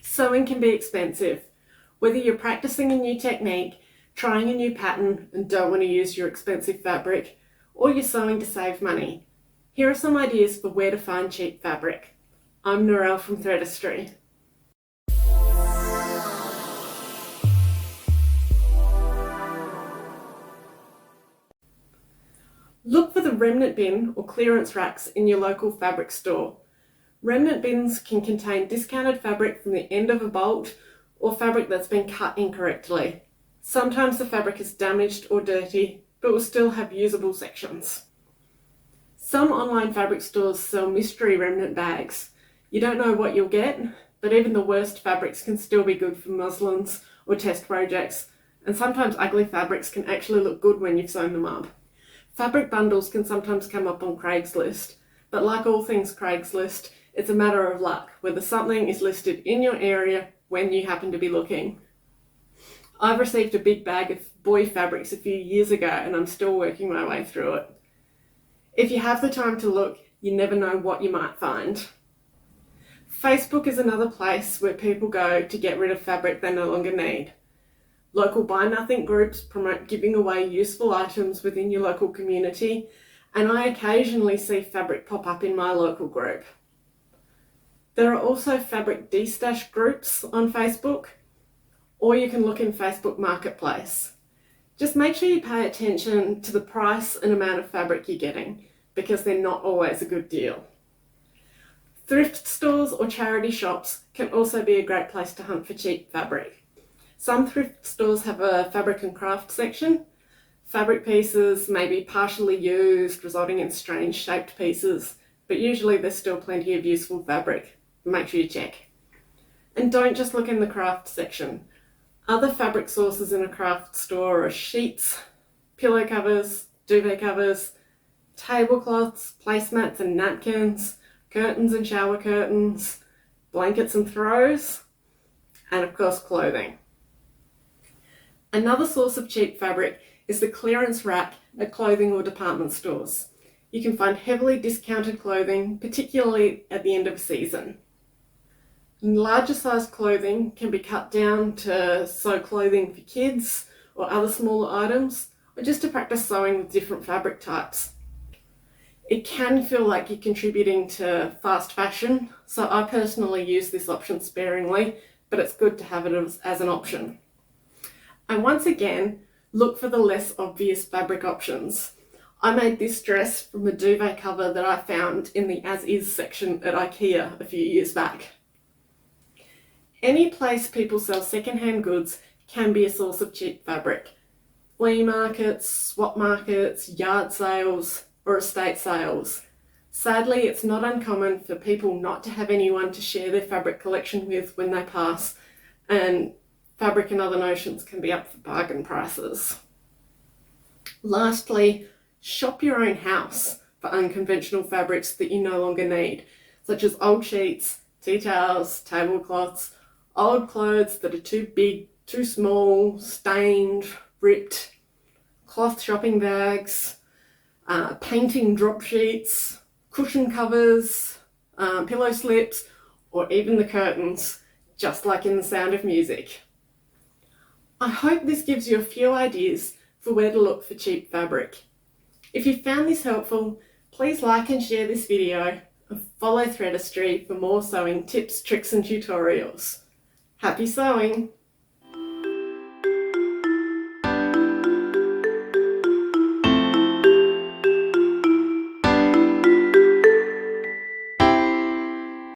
Sewing can be expensive. Whether you're practicing a new technique, trying a new pattern and don't want to use your expensive fabric, or you're sewing to save money, here are some ideas for where to find cheap fabric. I'm Narelle from Threadistry. Look for the remnant bin or clearance racks in your local fabric store. Remnant bins can contain discounted fabric from the end of a bolt or fabric that's been cut incorrectly. Sometimes the fabric is damaged or dirty, but will still have usable sections. Some online fabric stores sell mystery remnant bags. You don't know what you'll get, but even the worst fabrics can still be good for muslins or test projects, and sometimes ugly fabrics can actually look good when you've sewn them up. Fabric bundles can sometimes come up on Craigslist, but like all things Craigslist, it's a matter of luck whether something is listed in your area when you happen to be looking. I've received a big bag of boy fabrics a few years ago and I'm still working my way through it. If you have the time to look, you never know what you might find. Facebook is another place where people go to get rid of fabric they no longer need. Local Buy Nothing groups promote giving away useful items within your local community, and I occasionally see fabric pop up in my local group. There are also fabric destash groups on Facebook, or you can look in Facebook Marketplace. Just make sure you pay attention to the price and amount of fabric you're getting, because they're not always a good deal. Thrift stores or charity shops can also be a great place to hunt for cheap fabric. Some thrift stores have a fabric and craft section. Fabric pieces may be partially used, resulting in strange shaped pieces, but usually there's still plenty of useful fabric. Make sure you check. And don't just look in the craft section. Other fabric sources in a craft store are sheets, pillow covers, duvet covers, tablecloths, placemats and napkins, curtains and shower curtains, blankets and throws, and of course clothing. Another source of cheap fabric is the clearance rack at clothing or department stores. You can find heavily discounted clothing, particularly at the end of a season. Larger sized clothing can be cut down to sew clothing for kids or other smaller items, or just to practice sewing with different fabric types. It can feel like you're contributing to fast fashion, so I personally use this option sparingly, but it's good to have it as an option. And once again, look for the less obvious fabric options. I made this dress from a duvet cover that I found in the as-is section at IKEA a few years back. Any place people sell second-hand goods can be a source of cheap fabric. Flea markets, swap markets, yard sales, or estate sales. Sadly, it's not uncommon for people not to have anyone to share their fabric collection with when they pass, and fabric and other notions can be up for bargain prices. Lastly, shop your own house for unconventional fabrics that you no longer need, such as old sheets, tea towels, tablecloths, old clothes that are too big, too small, stained, ripped, cloth shopping bags, painting drop sheets, cushion covers, pillow slips, or even the curtains, just like in The Sound of Music. I hope this gives you a few ideas for where to look for cheap fabric. If you found this helpful, please like and share this video and follow Threadistry for more sewing tips, tricks and tutorials. Happy sewing!